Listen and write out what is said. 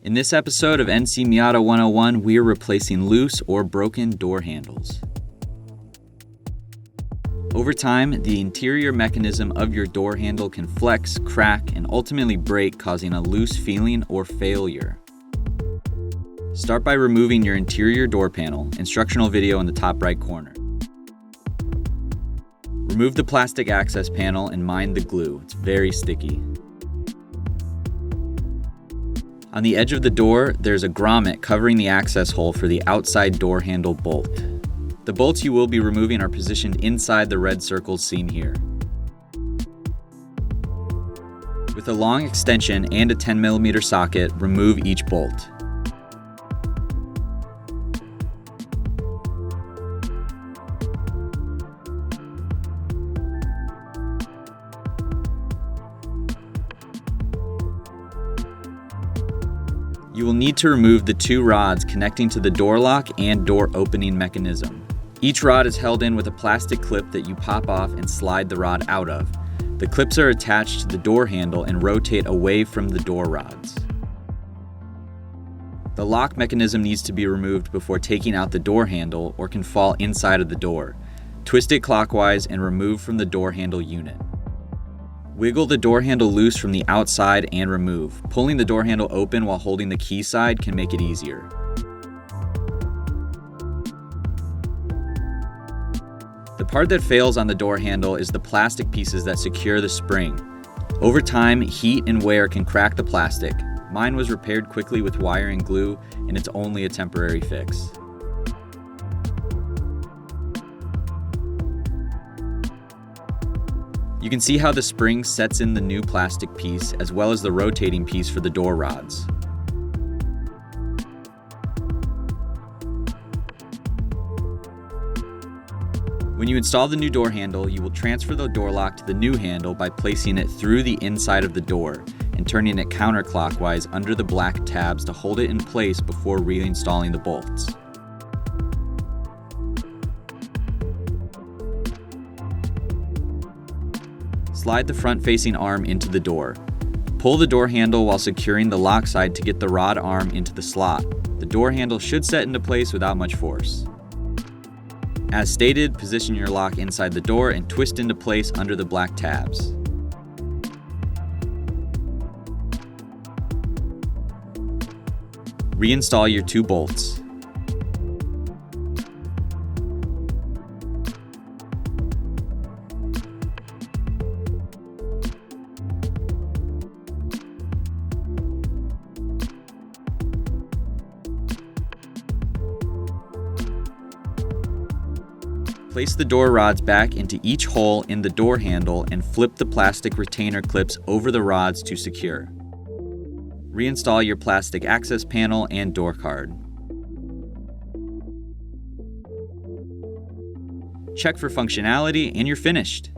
In this episode of NC Miata 101, we are replacing loose or broken door handles. Over time, the interior mechanism of your door handle can flex, crack, and ultimately break, causing a loose feeling or failure. Start by removing your interior door panel, instructional video in the top right corner. Remove the plastic access panel and mind the glue. It's very sticky. On the edge of the door, there's a grommet covering the access hole for the outside door handle bolt. The bolts you will be removing are positioned inside the red circles seen here. With a long extension and a 10mm socket, remove each bolt. You will need to remove the two rods connecting to the door lock and door opening mechanism. Each rod is held in with a plastic clip that you pop off and slide the rod out of. The clips are attached to the door handle and rotate away from the door rods. The lock mechanism needs to be removed before taking out the door handle or can fall inside of the door. Twist it clockwise and remove from the door handle unit. Wiggle the door handle loose from the outside and remove. Pulling the door handle open while holding the key side can make it easier. The part that fails on the door handle is the plastic pieces that secure the spring. Over time, heat and wear can crack the plastic. Mine was repaired quickly with wire and glue, and it's only a temporary fix. You can see how the spring sets in the new plastic piece as well as the rotating piece for the door rods. When you install the new door handle, you will transfer the door lock to the new handle by placing it through the inside of the door and turning it counterclockwise under the black tabs to hold it in place before reinstalling the bolts. Slide the front-facing arm into the door. Pull the door handle while securing the lock side to get the rod arm into the slot. The door handle should set into place without much force. As stated, position your lock inside the door and twist into place under the black tabs. Reinstall your two bolts. Place the door rods back into each hole in the door handle and flip the plastic retainer clips over the rods to secure. Reinstall your plastic access panel and door card. Check for functionality and you're finished.